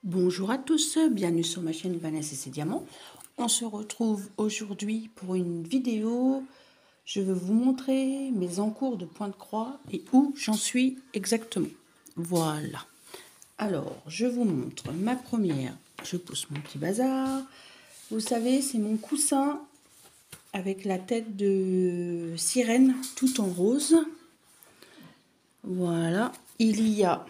Bonjour à tous, bienvenue sur ma chaîne Vanessa et ses diamants. On se retrouve aujourd'hui pour une vidéo. Je vais vous montrer mes encours de point de croix et où j'en suis exactement. Voilà. Alors, je vous montre ma première. Je pousse mon petit bazar. Vous savez, c'est mon coussin avec la tête de sirène tout en rose. Voilà. Il y a...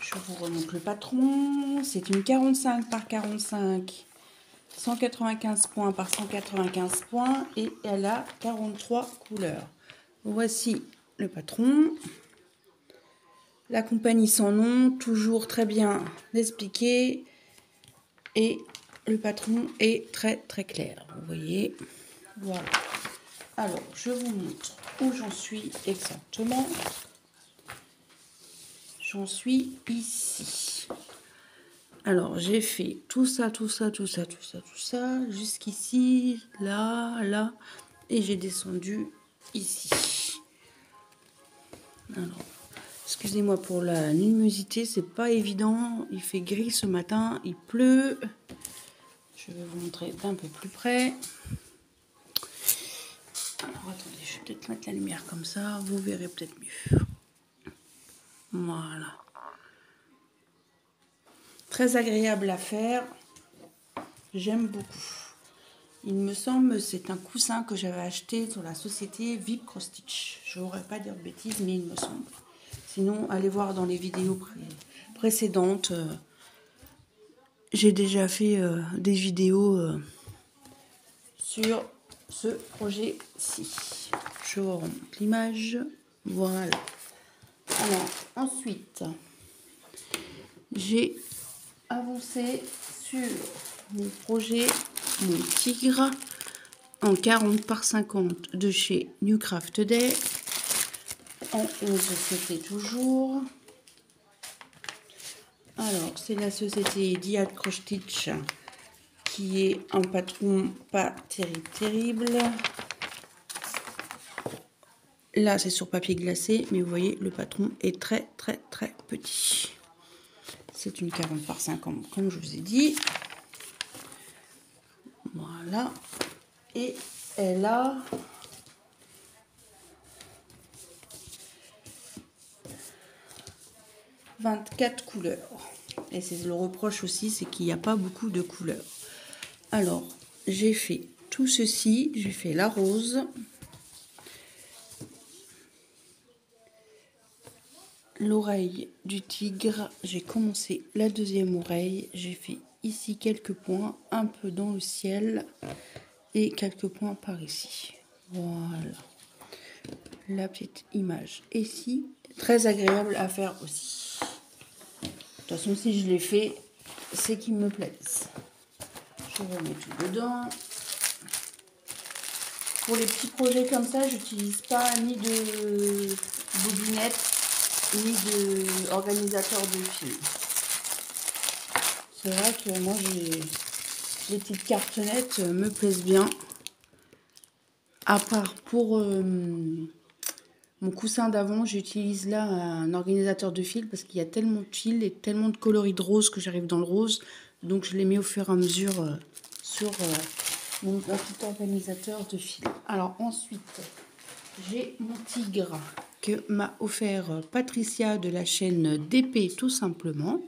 Je vous remonte le patron. C'est une 45 par 45, 195 points par 195 points et elle a 43 couleurs. Voici le patron. La compagnie sans nom, toujours très bien expliqué. Et le patron est très très clair. Vous voyez. Voilà. Alors, je vous montre où j'en suis exactement. J'en suis ici. Alors, j'ai fait tout ça, jusqu'ici, là, là, et j'ai descendu ici. Alors, excusez-moi pour la luminosité, c'est pas évident. Il fait gris ce matin, il pleut. Je vais vous montrer d'un peu plus près. Alors, attendez, je vais peut-être mettre la lumière comme ça, vous verrez peut-être mieux. Voilà. Très agréable à faire. J'aime beaucoup. Il me semble c'est un coussin que j'avais acheté sur la société VIP Cross Stitch. Je n'aurais pas dire de bêtises, mais il me semble. Sinon, allez voir dans les vidéos précédentes. J'ai déjà fait des vidéos sur ce projet-ci. Je vous remonte l'image. Voilà. Alors, ensuite, j'ai avancé sur mon projet, mon tigre, en 40 par 50 de chez New Craft Day. En 11, c'était toujours. Alors, c'est la société Diad Cross Stitch qui est un patron pas terrible. Là, c'est sur papier glacé, mais vous voyez, le patron est très petit. C'est une 40 par 50, comme je vous ai dit. Voilà. Et elle a 24 couleurs. Et c'est le reproche aussi, c'est qu'il n'y a pas beaucoup de couleurs. Alors, j'ai fait tout ceci. J'ai fait la rose, l'oreille du tigre. J'ai commencé la deuxième oreille. J'ai fait ici quelques points, un peu dans le ciel et quelques points par ici. Voilà. La petite image ici. Très agréable à faire aussi. De toute façon, si je l'ai fait, c'est qu'il me plaise. Je remets tout dedans. Pour les petits projets comme ça, j'utilise pas ni de bobinette, ni de organisateur de fil. C'est vrai que moi, les petites cartonnettes me plaisent bien. À part pour mon coussin d'avant, j'utilise là un organisateur de fil parce qu'il y a tellement de fils et tellement de coloris de rose que j'arrive dans le rose. Donc je les mets au fur et à mesure sur mon petit organisateur de fil. Alors ensuite, j'ai mon tigre que m'a offert Patricia de la chaîne DP tout simplement.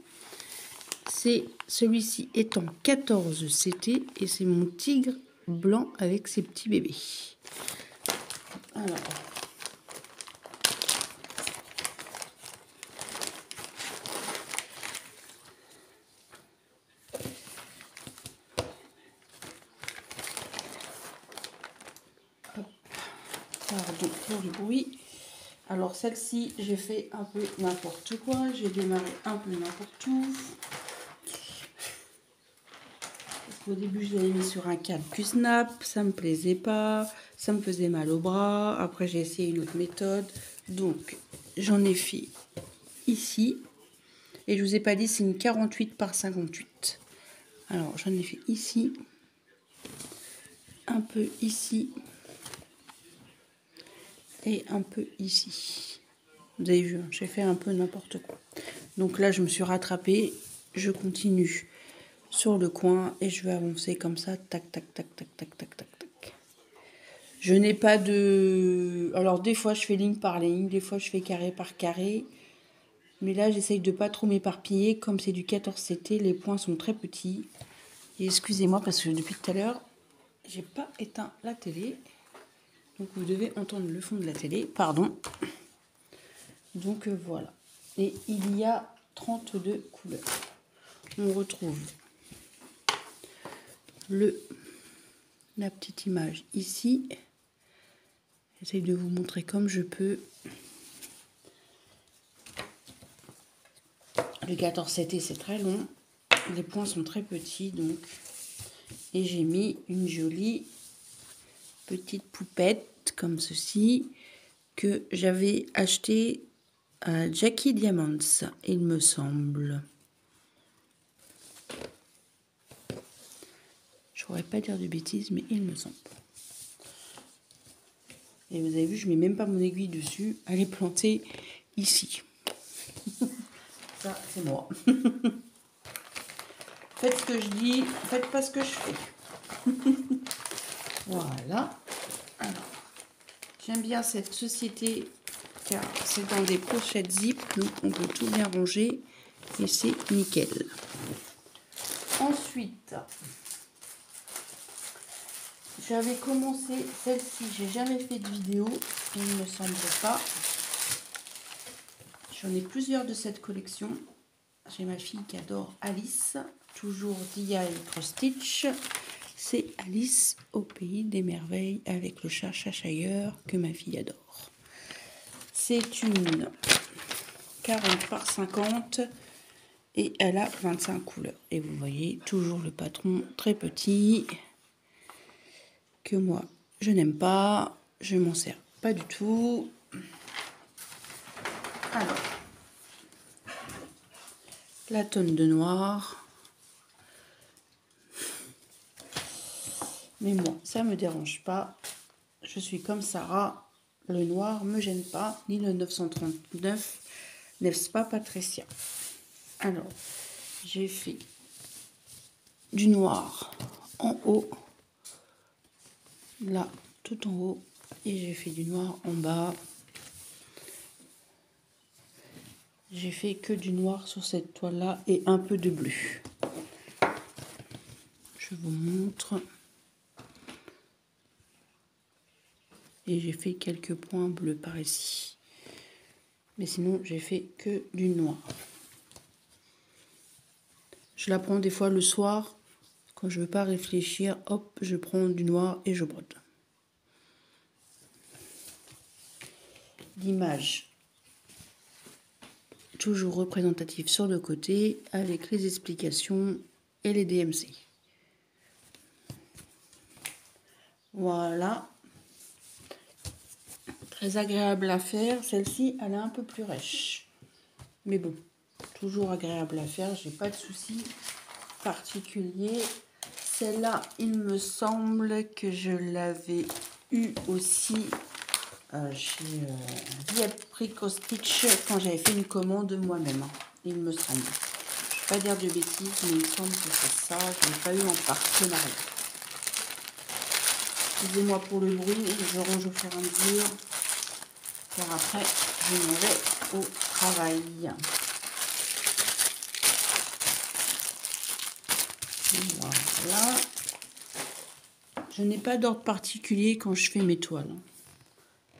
C'est celui-ci est en 14 CT et c'est mon tigre blanc avec ses petits bébés. Alors, pardon pour le bruit. Alors celle-ci, j'ai fait un peu n'importe quoi. J'ai démarré un peu n'importe où. Parce qu'au début, je l'avais mis sur un cadre Q-snap. Ça me plaisait pas. Ça me faisait mal au bras. Après, j'ai essayé une autre méthode. Donc, j'en ai fait ici. Et je vous ai pas dit, c'est une 48 par 58. Alors, j'en ai fait ici. Un peu ici. Et un peu ici. Vous avez vu, j'ai fait un peu n'importe quoi. Donc là, je me suis rattrapée. Je continue sur le coin et je vais avancer comme ça. Tac, tac, tac, tac, tac, tac, tac, tac. Je n'ai pas de... Alors, des fois, je fais ligne par ligne. Des fois, je fais carré par carré. Mais là, j'essaye de pas trop m'éparpiller. Comme c'est du 14CT, les points sont très petits. Et excusez-moi parce que depuis tout à l'heure, j'ai pas éteint la télé. Donc, vous devez entendre le fond de la télé. Pardon. Donc, voilà. Et il y a 32 couleurs. On retrouve la petite image ici. J'essaye de vous montrer comme je peux. Le 14CT, c'est très long. Les points sont très petits, donc. Et j'ai mis une jolie petite poupette, comme ceci, que j'avais acheté à Jackie Diamonds, il me semble. Je ne pourrais pas dire de bêtises, mais il me semble. Et vous avez vu, je ne mets même pas mon aiguille dessus. Elle est plantée ici. Ça, c'est moi. Faites ce que je dis, faites pas ce que je fais. Voilà. Alors, j'aime bien cette société car c'est dans des pochettes zip, donc on peut tout bien ranger et c'est nickel. Ensuite, j'avais commencé celle-ci, j'ai jamais fait de vidéo, il ne me semble pas. J'en ai plusieurs de cette collection. J'ai ma fille qui adore Alice, toujours DIY Cross Stitch. C'est Alice au pays des merveilles avec le chat Cheshire que ma fille adore. C'est une 40 par 50 et elle a 25 couleurs. Et vous voyez toujours le patron très petit que moi je n'aime pas, je m'en sers pas du tout. Alors, la tonne de noir. Mais moi, ça me dérange pas. Je suis comme Sarah. Le noir me gêne pas, ni le 939, n'est-ce pas Patricia? Alors, j'ai fait du noir en haut, là, tout en haut, et j'ai fait du noir en bas. J'ai fait que du noir sur cette toile-là et un peu de bleu. Je vous montre. Et j'ai fait quelques points bleus par ici. Mais sinon, j'ai fait que du noir. Je la prends des fois le soir. Quand je ne veux pas réfléchir, hop, je prends du noir et je brode. L'image, toujours représentative sur le côté, avec les explications et les DMC. Voilà. Très agréable à faire. Celle-ci, elle est un peu plus rêche. Mais bon, toujours agréable à faire. J'ai pas de soucis particuliers. Celle-là, il me semble que je l'avais eu aussi chez DIY Cross Stitch quand j'avais fait une commande moi-même. Il me semble. Je ne vais pas dire de bêtises, mais il me semble que c'est ça. Je ne l'ai pas eu en partenariat. Excusez-moi pour le bruit, je range au fur et à mesure. Car après, je m'en vais au travail. Voilà. Je n'ai pas d'ordre particulier quand je fais mes toiles.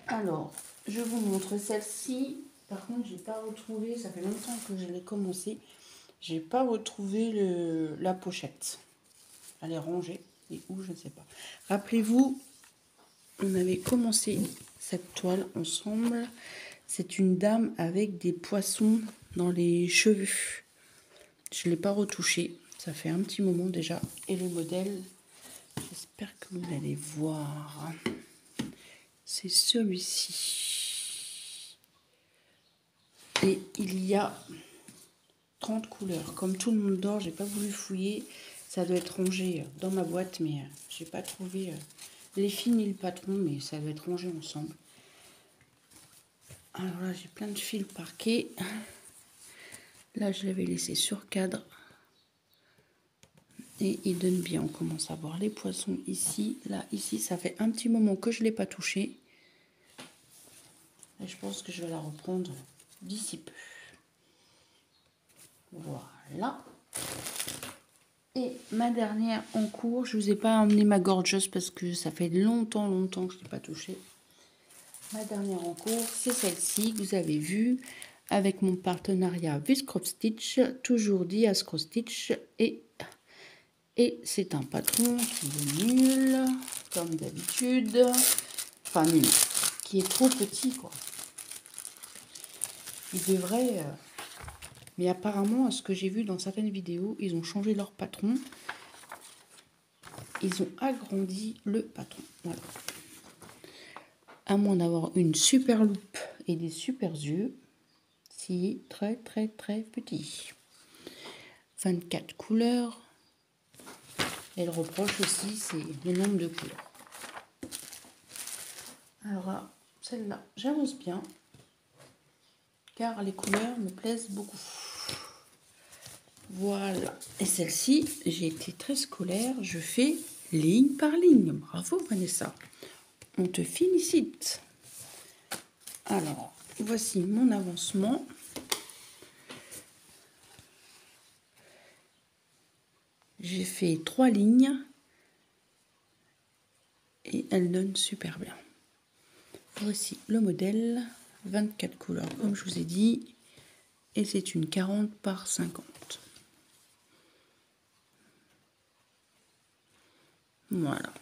Alors, je vous montre celle-ci. Par contre, j'ai pas retrouvé, ça fait longtemps que je l'ai commencé. J'ai pas retrouvé la pochette. Elle est rangée. Et où, je ne sais pas. Rappelez-vous, on avait commencé cette toile ensemble. C'est une dame avec des poissons dans les cheveux. Je ne l'ai pas retouché. Ça fait un petit moment déjà. Et le modèle, j'espère que vous allez voir. C'est celui-ci. Et il y a 30 couleurs. Comme tout le monde dort, j'ai pas voulu fouiller. Ça doit être rangé dans ma boîte, mais j'ai pas trouvé les filles ni le patron, mais ça doit être rangé ensemble. Alors là, j'ai plein de fils parqués. Là, je l'avais laissé sur cadre. Et il donne bien. On commence à voir les poissons ici. Là, ici, ça fait un petit moment que je ne l'ai pas touché. Et je pense que je vais la reprendre d'ici peu. Voilà. Et ma dernière en cours, je ne vous ai pas emmené ma gorgeuse parce que ça fait longtemps que je ne l'ai pas touchée. Ma dernière en cours, c'est celle-ci que vous avez vue avec mon partenariat with Cross Stitch, toujours dit à Cross Stitch. Et c'est un patron qui est nul, comme d'habitude. Enfin, nul, qui est trop petit, quoi. Il devrait... Mais apparemment, à ce que j'ai vu dans certaines vidéos, ils ont changé leur patron. Ils ont agrandi le patron. Voilà. À moins d'avoir une super loupe et des super yeux, c'est très petit. 24 couleurs. Et le reproche aussi, c'est le nombre de couleurs. Alors là, celle-là, j'avance bien, car les couleurs me plaisent beaucoup. Voilà. Et celle-ci, j'ai été très scolaire, je fais ligne par ligne. Bravo Vanessa, on te félicite. Alors, voici mon avancement. J'ai fait 3 lignes et elle donne super bien. Voici le modèle, 24 couleurs comme je vous ai dit, et c'est une 40 par 50. Voilà.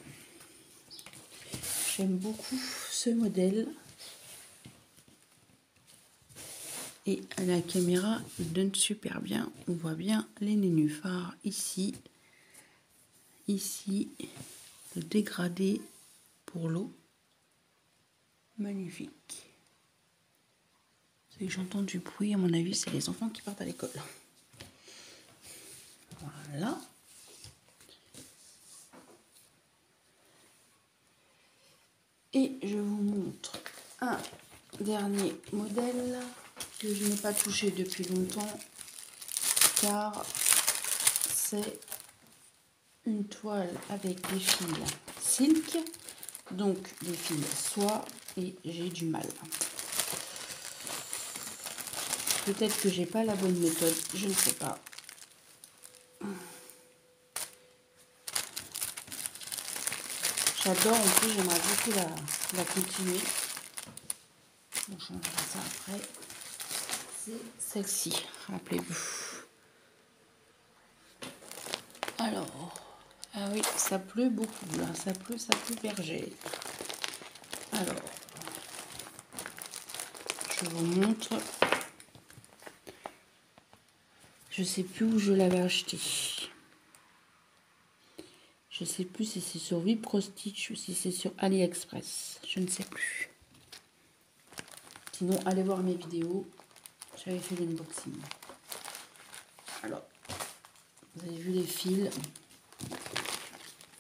J'aime beaucoup ce modèle. Et à la caméra, il donne super bien. On voit bien les nénuphars ici. Ici, le dégradé pour l'eau. Magnifique. J'entends du bruit, à mon avis, c'est les enfants qui partent à l'école. Voilà. Et je vous montre un dernier modèle que je n'ai pas touché depuis longtemps, car c'est une toile avec des fils silk, donc des fils soie, et j'ai du mal. Peut-être que j'ai pas la bonne méthode, je ne sais pas. J'adore, en plus j'aimerais beaucoup la continuer. On changera ça après. C'est celle-ci, rappelez-vous. Alors, ah oui, ça pleut beaucoup là, ça pleut berger. Alors, je vous montre. Je sais plus où je l'avais acheté. Je sais plus si c'est sur Viprostitch ou si c'est sur AliExpress. Je ne sais plus. Sinon, allez voir mes vidéos. J'avais fait l'unboxing. Alors, vous avez vu les fils.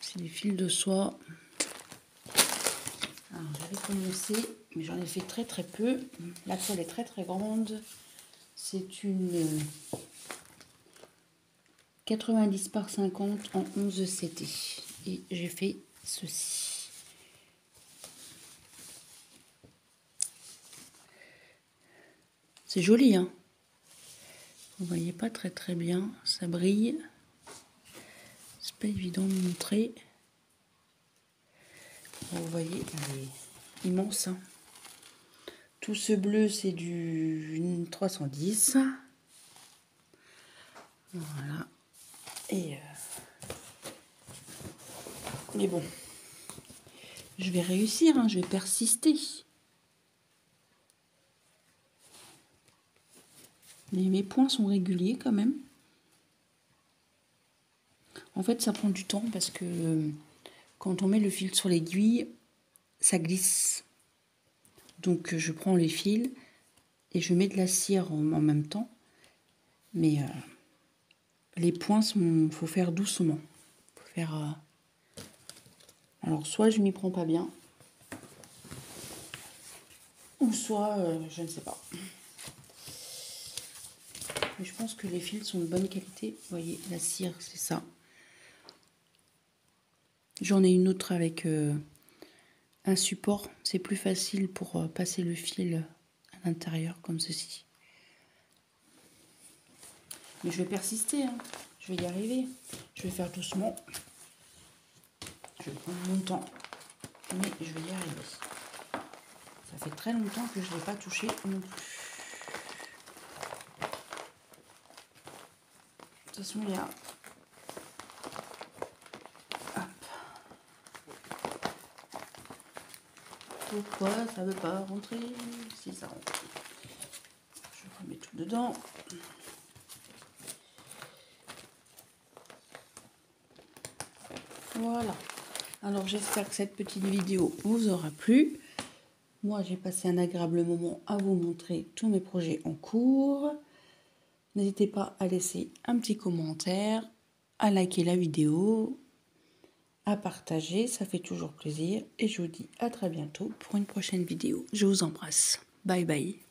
C'est des fils de soie. Alors, j'avais commencé, mais j'en ai fait très peu. La toile est très grande. C'est une 90 par 50 en 11 CT. Et j'ai fait ceci. C'est joli, hein? Vous voyez pas très bien. Ça brille. C'est pas évident de montrer. Vous voyez, elle est immense. Hein. Tout ce bleu, c'est du 310. Voilà. Et mais bon, je vais réussir, hein, je vais persister. Mais mes points sont réguliers quand même. En fait, ça prend du temps parce que quand on met le fil sur l'aiguille, ça glisse. Donc je prends les fils et je mets de la cire en même temps. Mais les points, faut faire doucement. Faut faire. Alors soit je m'y prends pas bien, ou soit je ne sais pas. Mais je pense que les fils sont de bonne qualité. Vous voyez, la cire, c'est ça. J'en ai une autre avec un support. C'est plus facile pour passer le fil à l'intérieur, comme ceci. Mais je vais persister, hein. Je vais y arriver. Je vais faire doucement. Je vais prendre mon temps. Mais je vais y arriver. Ça fait très longtemps que je ne l'ai pas touché non plus. De toute façon, il y a... Pourquoi ça ne veut pas rentrer? Si ça rentre. Je remets tout dedans. Voilà. Alors j'espère que cette petite vidéo vous aura plu. Moi j'ai passé un agréable moment à vous montrer tous mes projets en cours. N'hésitez pas à laisser un petit commentaire, à liker la vidéo, à partager, ça fait toujours plaisir. Et je vous dis à très bientôt pour une prochaine vidéo. Je vous embrasse. Bye bye.